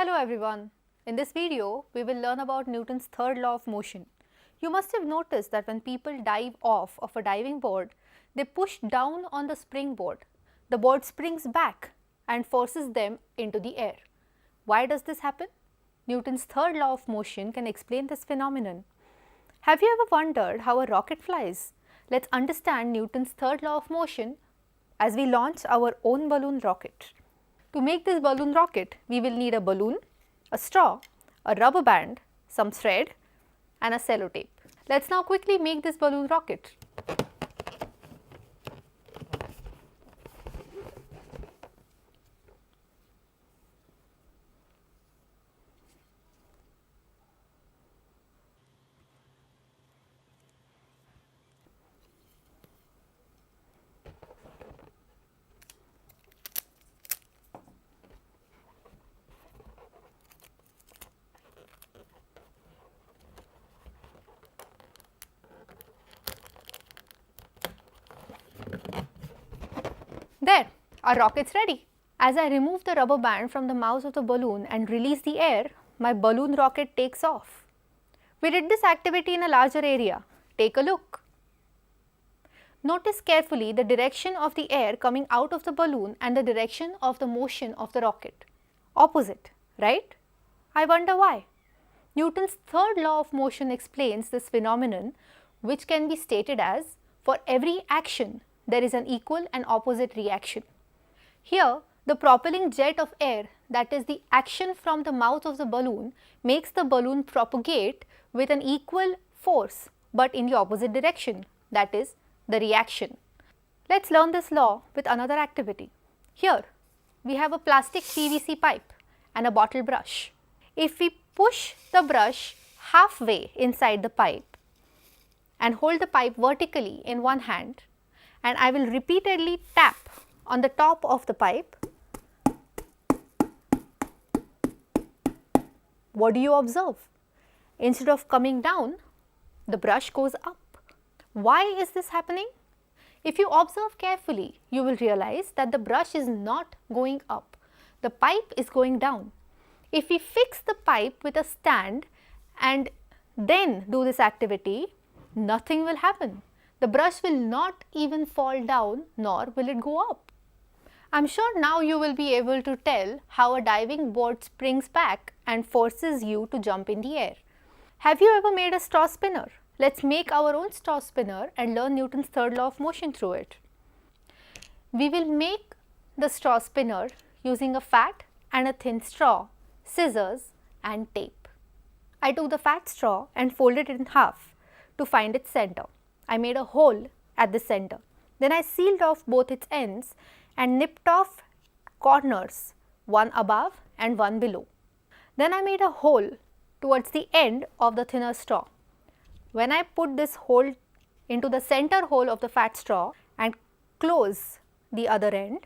Hello everyone. In this video, we will learn about Newton's third law of motion. You must have noticed that when people dive off of a diving board, they push down on the springboard. The board springs back and forces them into the air. Why does this happen? Newton's third law of motion can explain this phenomenon. Have you ever wondered how a rocket flies? Let's understand Newton's third law of motion as we launch our own balloon rocket. To make this balloon rocket, we will need a balloon, a straw, a rubber band, some thread and a sellotape. Let's now quickly make this balloon rocket. There, our rocket's ready. As I remove the rubber band from the mouth of the balloon and release the air, my balloon rocket takes off. We did this activity in a larger area. Take a look. Notice carefully the direction of the air coming out of the balloon and the direction of the motion of the rocket. Opposite, right? I wonder why. Newton's third law of motion explains this phenomenon, which can be stated as, for every action, there is an equal and opposite reaction. Here, the propelling jet of air, that is the action from the mouth of the balloon, makes the balloon propagate with an equal force but in the opposite direction, that is the reaction. Let's learn this law with another activity. Here, we have a plastic PVC pipe and a bottle brush. If we push the brush halfway inside the pipe and hold the pipe vertically in one hand, and I will repeatedly tap on the top of the pipe, what do you observe? Instead of coming down, the brush goes up. Why is this happening? If you observe carefully, you will realize that the brush is not going up. The pipe is going down. If we fix the pipe with a stand and then do this activity, nothing will happen. The brush will not even fall down, nor will it go up. I am sure now you will be able to tell how a diving board springs back and forces you to jump in the air. Have you ever made a straw spinner? Let's make our own straw spinner and learn Newton's third law of motion through it. We will make the straw spinner using a fat and a thin straw, scissors and tape. I took the fat straw and folded it in half to find its center. I made a hole at the center. Then I sealed off both its ends and nipped off corners, one above and one below. Then I made a hole towards the end of the thinner straw. When I put this hole into the center hole of the fat straw and close the other end,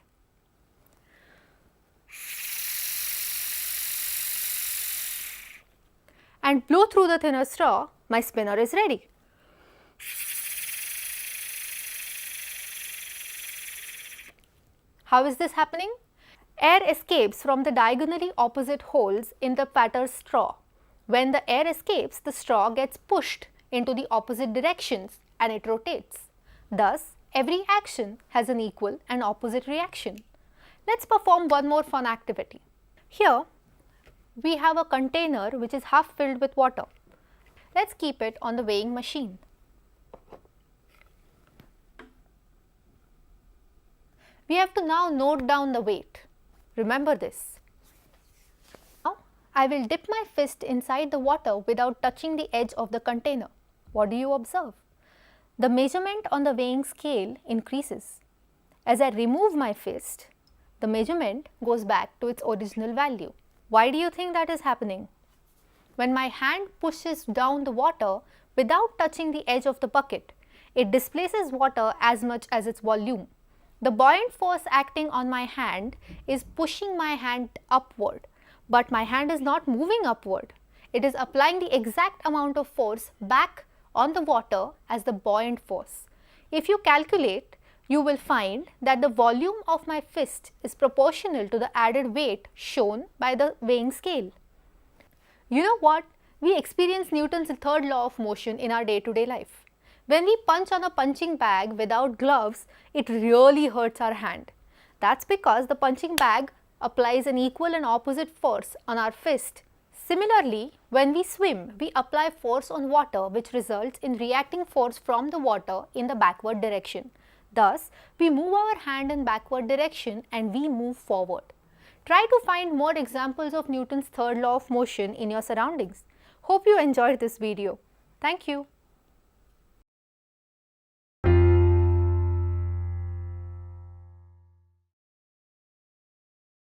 and blow through the thinner straw, my spinner is ready. How is this happening? Air escapes from the diagonally opposite holes in the fatter straw. When the air escapes, the straw gets pushed into the opposite directions and it rotates. Thus, every action has an equal and opposite reaction. Let's perform one more fun activity. Here, we have a container which is half filled with water. Let's keep it on the weighing machine. We have to now note down the weight. Remember this. Now, I will dip my fist inside the water without touching the edge of the container. What do you observe? The measurement on the weighing scale increases. As I remove my fist, the measurement goes back to its original value. Why do you think that is happening? When my hand pushes down the water without touching the edge of the bucket, it displaces water as much as its volume. The buoyant force acting on my hand is pushing my hand upward, but my hand is not moving upward. It is applying the exact amount of force back on the water as the buoyant force. If you calculate, you will find that the volume of my fist is proportional to the added weight shown by the weighing scale. You know what? We experience Newton's third law of motion in our day-to-day life. When we punch on a punching bag without gloves, it really hurts our hand. That's because the punching bag applies an equal and opposite force on our fist. Similarly, when we swim, we apply force on water, which results in reacting force from the water in the backward direction. Thus, we move our hand in backward direction and we move forward. Try to find more examples of Newton's third law of motion in your surroundings. Hope you enjoyed this video. Thank you.